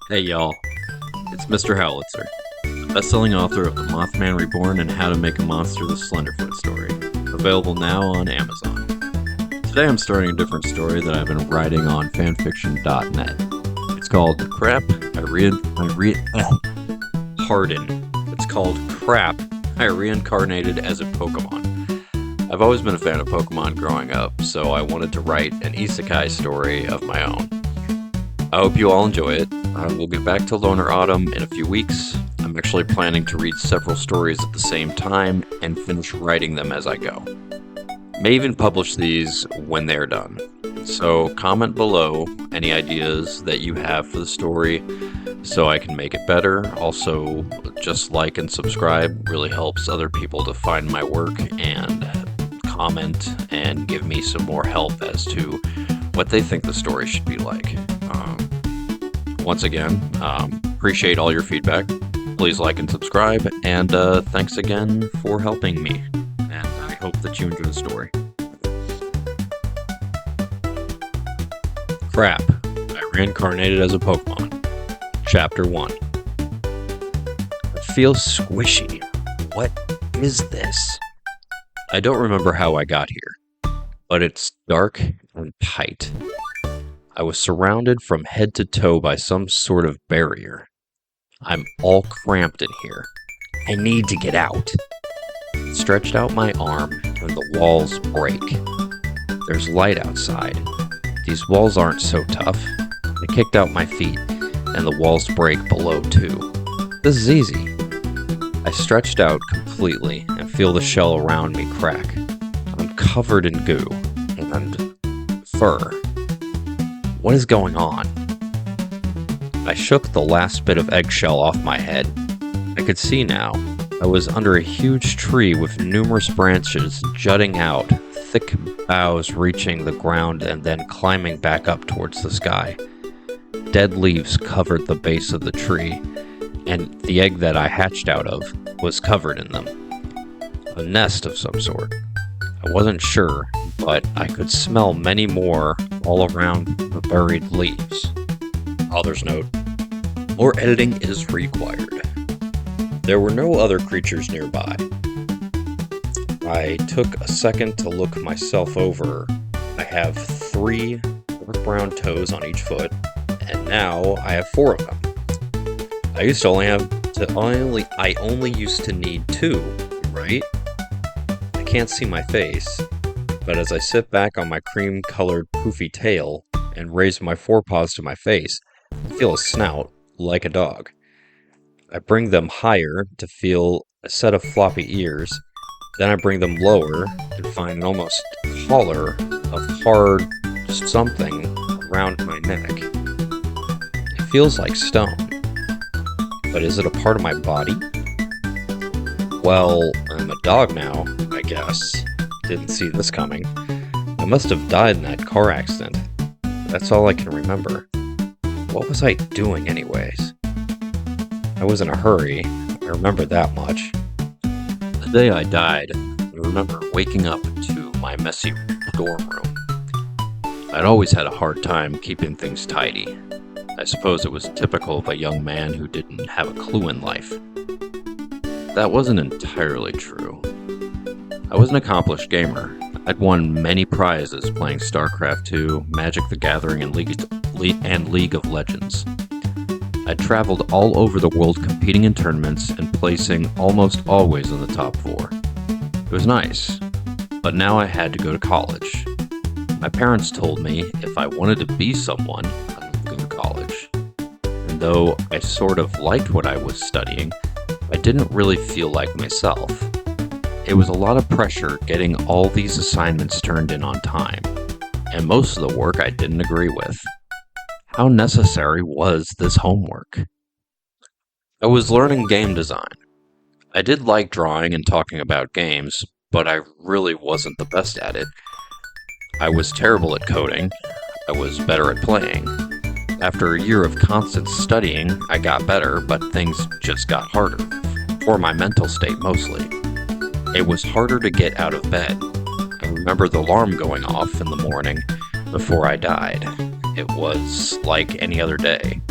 Hey y'all, it's Mr. Howitzer, the best-selling author of The Mothman Reborn and How to Make a Monster with Slenderfoot story, available now on Amazon. Today I'm starting a different story that I've been writing on fanfiction.net. It's called Crap, It's called Crap, I Reincarnated as a Pokémon. I've always been a fan of Pokemon growing up, so I wanted to write an isekai story of my own. I hope you all enjoy it. We'll get back to Loner Autumn in a few weeks. I'm actually planning to read several stories at the same time and finish writing them as I go. May even publish these when they're done. So comment below any ideas that you have for the story so I can make it better. Also, just like and subscribe really helps other people to find my work, and comment and give me some more help as to what they think the story should be like. Once again, appreciate all your feedback. Please like and subscribe, and thanks again for helping me. And I hope that you enjoy the story. Crap, I reincarnated as a Pokemon. Chapter 1. It feels squishy. What is this? I don't remember how I got here, but it's dark and tight. I was surrounded from head to toe by some sort of barrier. I'm all cramped in here. I need to get out. Stretched out my arm, and the walls break. There's light outside. These walls aren't so tough. I kicked out my feet, and the walls break below too. This is easy. I stretched out completely and feel the shell around me crack. I'm covered in goo and fur. What is going on? I shook the last bit of eggshell off my head. I could see now. I was under a huge tree with numerous branches jutting out, thick boughs reaching the ground and then climbing back up towards the sky. Dead leaves covered the base of the tree, and the egg that I hatched out of was covered in them. A nest of some sort. I wasn't sure, but I could smell many more all around the buried leaves. Author's note: more editing is required. There were no other creatures nearby. I took a second to look myself over. I have 3 dark brown toes on each foot, and now I have 4 of them. I only used to need 2, right? I can't see my face, but as I sit back on my cream-colored poofy tail and raise my forepaws to my face, I feel a snout, like a dog. I bring them higher to feel a set of floppy ears, then I bring them lower and find an almost collar of hard something around my neck. It feels like stone, but is it a part of my body? Well, I'm a dog now, I guess. Didn't see this coming. I must have died in that car accident. That's all I can remember. What was I doing anyways? I was in a hurry. I remember that much. The day I died, I remember waking up to my messy dorm room. I'd always had a hard time keeping things tidy. I suppose it was typical of a young man who didn't have a clue in life. That wasn't entirely true. I was an accomplished gamer. I'd won many prizes playing StarCraft II, Magic the Gathering, and League of Legends. I'd traveled all over the world competing in tournaments and placing almost always in the top 4. It was nice, but now I had to go to college. My parents told me if I wanted to be someone, I would go to college. And though I sort of liked what I was studying, I didn't really feel like myself. It was a lot of pressure getting all these assignments turned in on time, and most of the work I didn't agree with. How necessary was this homework? I was learning game design. I did like drawing and talking about games, but I really wasn't the best at it. I was terrible at coding. I was better at playing. After a year of constant studying, I got better, but things just got harder. For my mental state mostly. It was harder to get out of bed. I remember the alarm going off in the morning before I died. It was like any other day.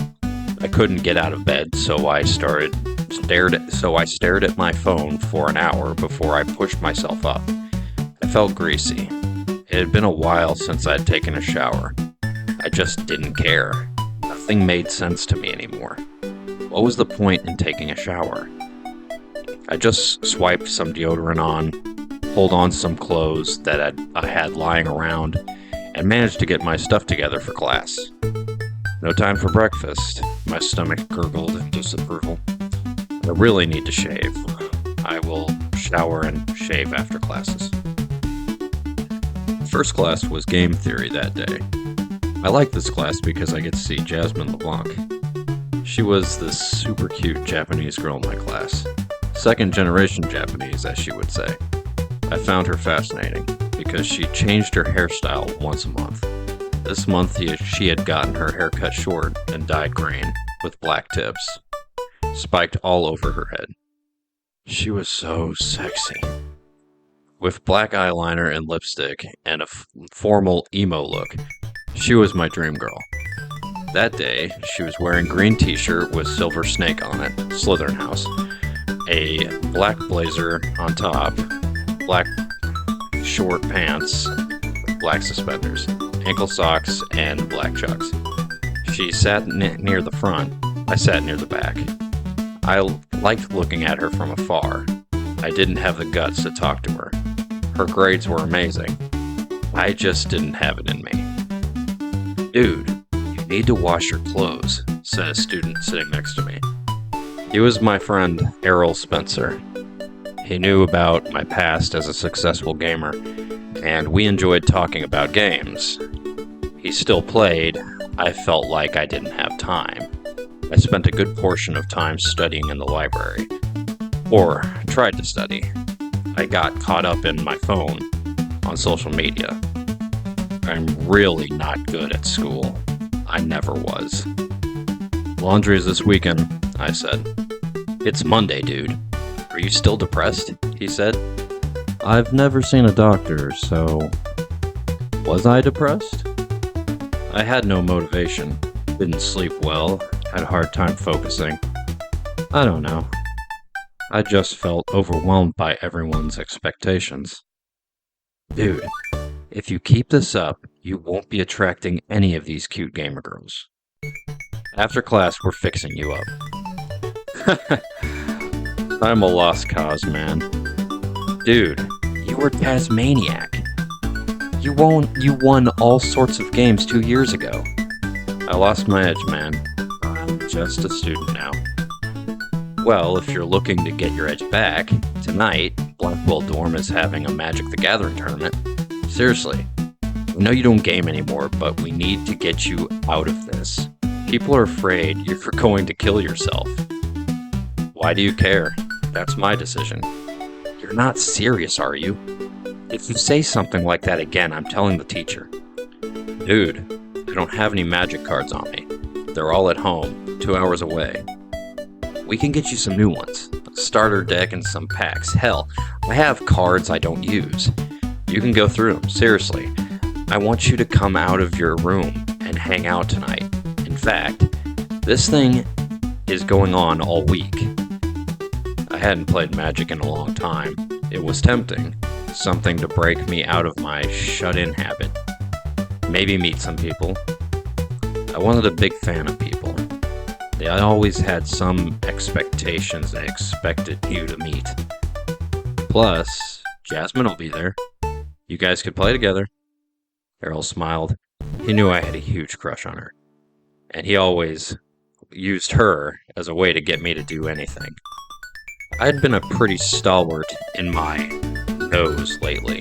I couldn't get out of bed, so I stared at my phone for an hour before I pushed myself up. I felt greasy. It had been a while since I'd taken a shower. I just didn't care. Nothing made sense to me anymore. What was the point in taking a shower? I just swiped some deodorant on, pulled on some clothes that I had lying around, and managed to get my stuff together for class. No time for breakfast. My stomach gurgled in disapproval. I really need to shave. I will shower and shave after classes. First class was game theory that day. I liked this class because I get to see Jasmine LeBlanc. She was this super cute Japanese girl in my class. Second generation Japanese, as she would say. I found her fascinating because she changed her hairstyle once a month. This month she had gotten her hair cut short and dyed green with black tips, spiked all over her head. She was so sexy. With black eyeliner and lipstick and a formal emo look, she was my dream girl. That day, she was wearing green t-shirt with silver snake on it, Slytherin House, a black blazer on top, black short pants, black suspenders, ankle socks, and black chucks. She sat near the front. I sat near the back. I liked looking at her from afar. I didn't have the guts to talk to her. Her grades were amazing. I just didn't have it in me. Dude, you need to wash your clothes, said a student sitting next to me. He was my friend Errol Spencer. He knew about my past as a successful gamer, and we enjoyed talking about games. He still played. I felt like I didn't have time. I spent a good portion of time studying in the library. Or tried to study. I got caught up in my phone on social media. I'm really not good at school. I never was. Laundry is this weekend, I said. It's Monday, dude. Are you still depressed? He said. I've never seen a doctor, so... Was I depressed? I had no motivation. Didn't sleep well. Had a hard time focusing. I don't know. I just felt overwhelmed by everyone's expectations. Dude, if you keep this up, you won't be attracting any of these cute gamer girls. After class, we're fixing you up. I'm a lost cause, man. Dude, you were Tasmaniac. You won all sorts of games 2 years ago. I lost my edge, man. I'm just a student now. Well, if you're looking to get your edge back, tonight, Blackwell Dorm is having a Magic the Gathering tournament. Seriously. I know you don't game anymore, but we need to get you out of this. People are afraid you're going to kill yourself. Why do you care? That's my decision. You're not serious, are you? If you say something like that again, I'm telling the teacher. Dude, I don't have any magic cards on me. They're all at home, 2 hours away. We can get you some new ones. A starter deck and some packs. Hell, I have cards I don't use. You can go through them, seriously. I want you to come out of your room and hang out tonight. In fact, this thing is going on all week. I hadn't played Magic in a long time. It was tempting. Something to break me out of my shut-in habit. Maybe meet some people. I wasn't a big fan of people. They always had some expectations they expected you to meet. Plus, Jasmine will be there. You guys could play together. Errol smiled. He knew I had a huge crush on her. And he always used her as a way to get me to do anything. I'd been a pretty stalwart in my nose lately.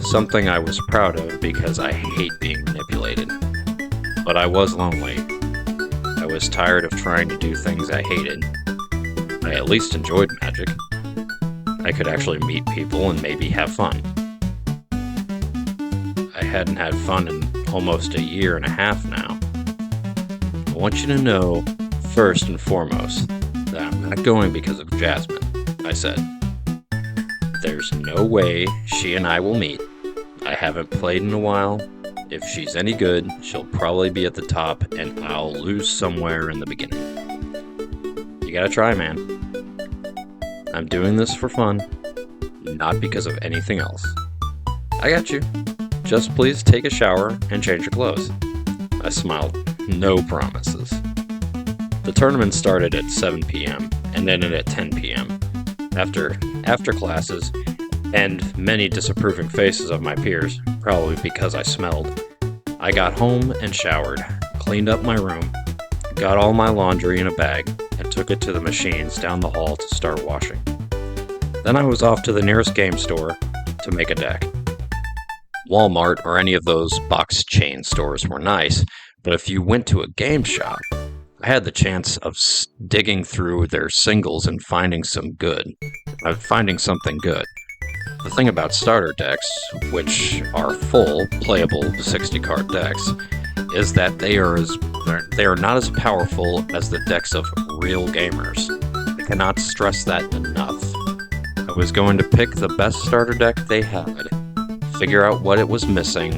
Something I was proud of because I hate being manipulated. But I was lonely. I was tired of trying to do things I hated. I at least enjoyed magic. I could actually meet people and maybe have fun. I hadn't had fun in almost a year and a half now. I want you to know, first and foremost, that I'm not going because of Jasmine, I said. There's no way she and I will meet. I haven't played in a while. If she's any good, she'll probably be at the top, and I'll lose somewhere in the beginning. You gotta try, man. I'm doing this for fun, not because of anything else. I got you. Just please take a shower and change your clothes. I smiled. No promises. The tournament started at 7 p.m. and ended at 10 p.m. After classes, and many disapproving faces of my peers, probably because I smelled, I got home and showered, cleaned up my room, got all my laundry in a bag, and took it to the machines down the hall to start washing. Then I was off to the nearest game store to make a deck. Walmart or any of those box chain stores were nice, but if you went to a game shop, I had the chance of digging through their singles and finding something good. The thing about starter decks, which are full, playable 60-card decks, is that they are not as powerful as the decks of real gamers. I cannot stress that enough. I was going to pick the best starter deck they had, figure out what it was missing,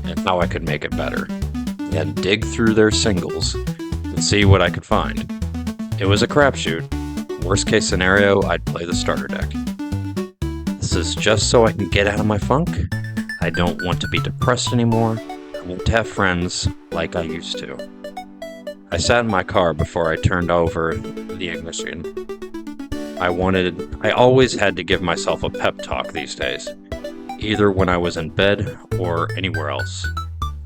and how I could make it better, then dig through their singles and see what I could find. It was a crapshoot. Worst case scenario, I'd play the starter deck. This is just so I can get out of my funk. I don't want to be depressed anymore. I want to have friends like I used to. I sat in my car before I turned over the ignition. I always had to give myself a pep talk these days, either when I was in bed or anywhere else.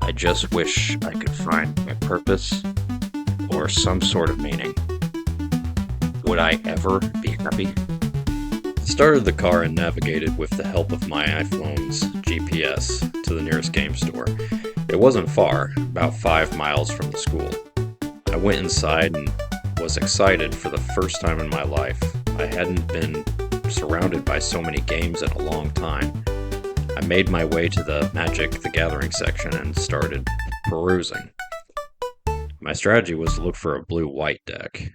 I just wish I could find my purpose or some sort of meaning. Would I ever be happy? I started the car and navigated with the help of my iPhone's GPS to the nearest game store. It wasn't far, about 5 miles from the school. I went inside and was excited for the first time in my life. I hadn't been surrounded by so many games in a long time. I made my way to the Magic the Gathering section and started perusing. My strategy was to look for a blue-white deck.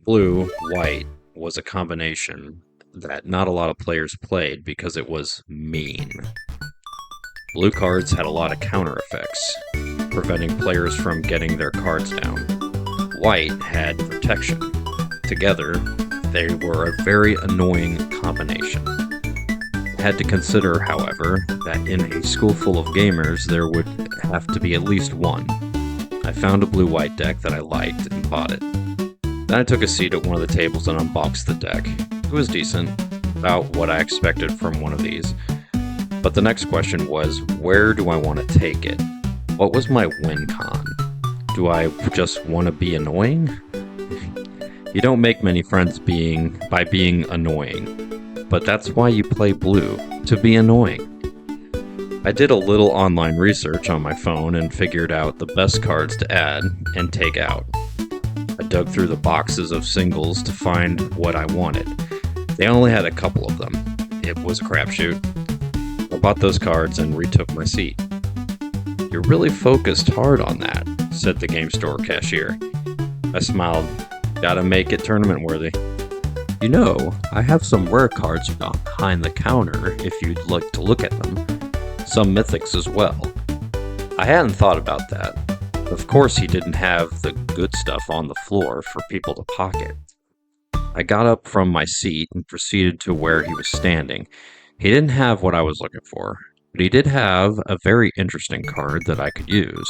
Blue-white was a combination that not a lot of players played because it was mean. Blue cards had a lot of counter effects, preventing players from getting their cards down. White had protection. Together, they were a very annoying combination. I had to consider, however, that in a school full of gamers, there would have to be at least one. I found a blue-white deck that I liked and bought it. Then I took a seat at one of the tables and unboxed the deck. It was decent, about what I expected from one of these. But the next question was, where do I want to take it? What was my win con? Do I just want to be annoying? You don't make many friends by being annoying, but that's why you play blue, to be annoying. I did a little online research on my phone and figured out the best cards to add and take out. I dug through the boxes of singles to find what I wanted. They only had a couple of them. It was a crapshoot. I bought those cards and retook my seat. "You're really focused hard on that," said the game store cashier. I smiled. "Gotta make it tournament worthy." "You know, I have some rare cards behind the counter if you'd like to look at them. Some mythics as well." I hadn't thought about that. Of course he didn't have the good stuff on the floor for people to pocket. I got up from my seat and proceeded to where he was standing. He didn't have what I was looking for, but he did have a very interesting card that I could use.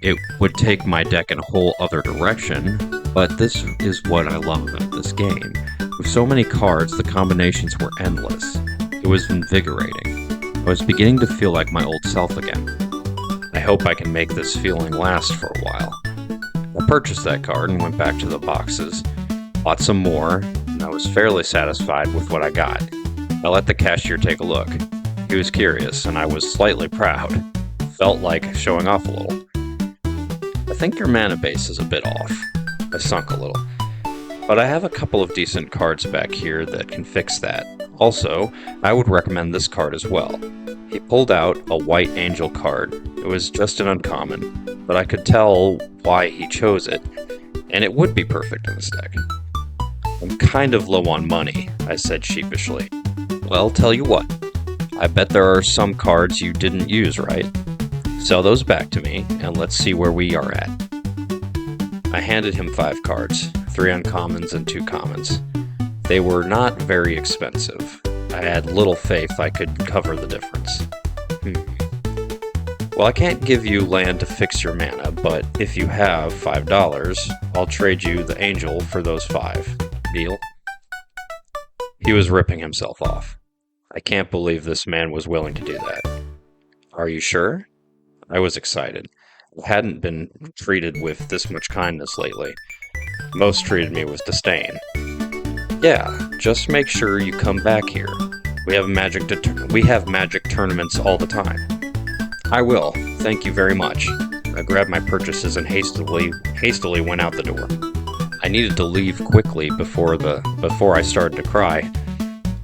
It would take my deck in a whole other direction, but this is what I love about this game. With so many cards, the combinations were endless. It was invigorating. I was beginning to feel like my old self again. I hope I can make this feeling last for a while. I purchased that card and went back to the boxes, bought some more, and I was fairly satisfied with what I got. I let the cashier take a look. He was curious, and I was slightly proud. Felt like showing off a little. "I think your mana base is a bit off." I sunk a little. "But I have a couple of decent cards back here that can fix that. Also, I would recommend this card as well." He pulled out a white angel card. It was just an uncommon, but I could tell why he chose it, and it would be perfect in this deck. "I'm kind of low on money," I said sheepishly. "Well, tell you what. I bet there are some cards you didn't use, right?" Sell those back to me, and let's see where we are at. I handed him 5 cards, 3 uncommons and 2 commons. They were not very expensive. I had little faith I could cover the difference. Well, I can't give you land to fix your mana, but if you have $5, I'll trade you the angel for those 5. Deal? He was ripping himself off. I can't believe this man was willing to do that. Are you sure? I was excited. I hadn't been treated with this much kindness lately. Most treated me with disdain. Yeah, just make sure you come back here. We have magic tournaments all the time. I will. Thank you very much. I grabbed my purchases and hastily went out the door. I needed to leave quickly before I started to cry.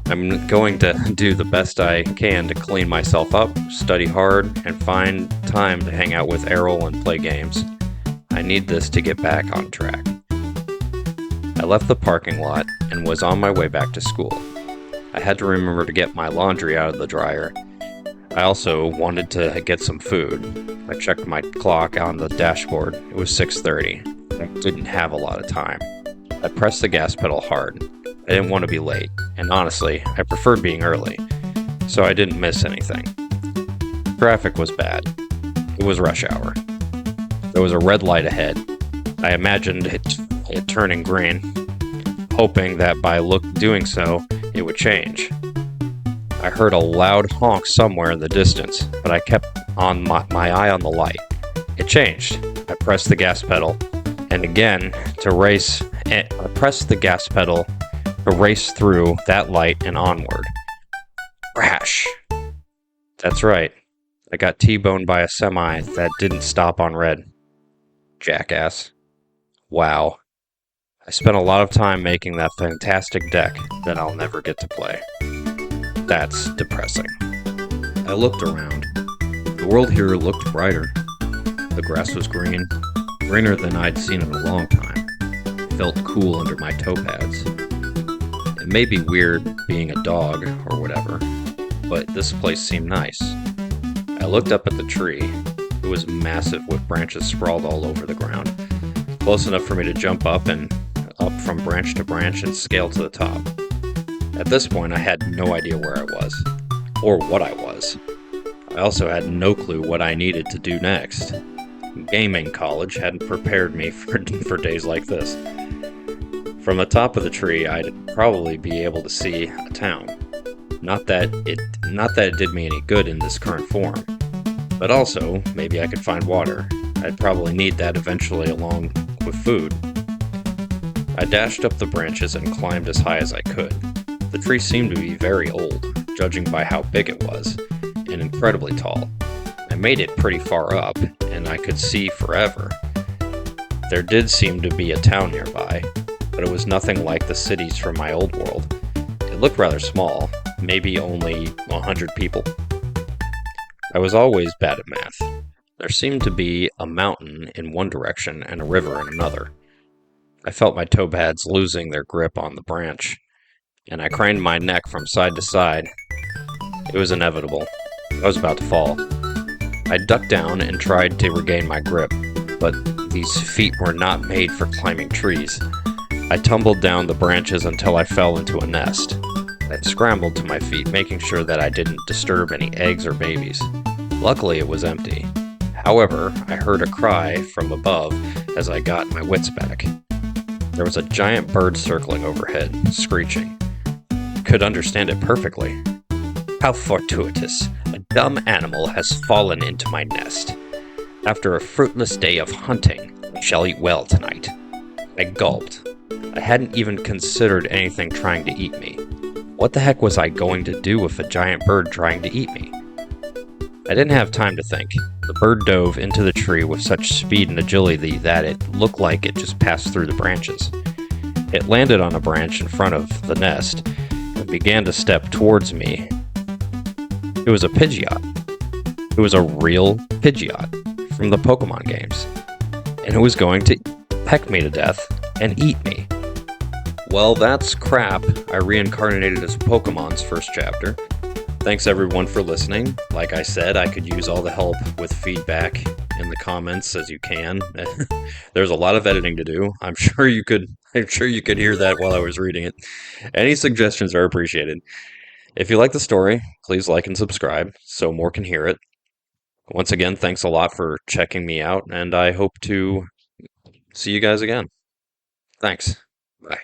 I'm going to do the best I can to clean myself up, study hard, and find time to hang out with Errol and play games. I need this to get back on track. I left the parking lot and was on my way back to school. I had to remember to get my laundry out of the dryer. I also wanted to get some food. I checked my clock on the dashboard. It was 6:30. I didn't have a lot of time. I pressed the gas pedal hard. I didn't want to be late, and honestly, I preferred being early, so I didn't miss anything. Traffic was bad. It was rush hour. There was a red light ahead. I imagined it turning green, hoping that by doing so, it would change. I heard a loud honk somewhere in the distance, but I kept on my eye on the light. It changed. I pressed the gas pedal, and again I pressed the gas pedal to race through that light and onward. Crash! That's right. I got T-boned by a semi that didn't stop on red. Jackass. Wow. I spent a lot of time making that fantastic deck that I'll never get to play. That's depressing. I looked around. The world here looked brighter. The grass was green, greener than I'd seen in a long time. It felt cool under my toe pads. It may be weird being a dog or whatever, but this place seemed nice. I looked up at the tree. It was massive with branches sprawled all over the ground, close enough for me to jump up from branch to branch and scale to the top. At this point, I had no idea where I was, or what I was. I also had no clue what I needed to do next. Gaming college hadn't prepared me for days like this. From the top of the tree, I'd probably be able to see a town. Not that it did me any good in this current form, but also, maybe I could find water. I'd probably need that eventually along with food. I dashed up the branches and climbed as high as I could. The tree seemed to be very old, judging by how big it was, and incredibly tall. I made it pretty far up, and I could see forever. There did seem to be a town nearby, but it was nothing like the cities from my old world. It looked rather small, maybe only 100 people. I was always bad at math. There seemed to be a mountain in one direction and a river in another. I felt my toe pads losing their grip on the branch, and I craned my neck from side to side. It was inevitable. I was about to fall. I ducked down and tried to regain my grip, but these feet were not made for climbing trees. I tumbled down the branches until I fell into a nest. I scrambled to my feet, making sure that I didn't disturb any eggs or babies. Luckily, it was empty. However, I heard a cry from above as I got my wits back. There was a giant bird circling overhead, screeching. Could understand it perfectly. How fortuitous! A dumb animal has fallen into my nest. After a fruitless day of hunting, we shall eat well tonight. I gulped. I hadn't even considered anything trying to eat me. What the heck was I going to do with a giant bird trying to eat me? I didn't have time to think. The bird dove into the tree with such speed and agility that it looked like it just passed through the branches. It landed on a branch in front of the nest and began to step towards me. It was a Pidgeot. It was a real Pidgeot from the Pokémon games. And it was going to peck me to death and eat me. Well, that's crap. I reincarnated as Pokemon's first chapter. Thanks everyone for listening. Like I said, I could use all the help with feedback in the comments as you can. There's a lot of editing to do. I'm sure you could hear that while I was reading it. Any suggestions are appreciated. If you like the story, please like and subscribe so more can hear it. Once again, thanks a lot for checking me out, and I hope to see you guys again. Thanks. Bye.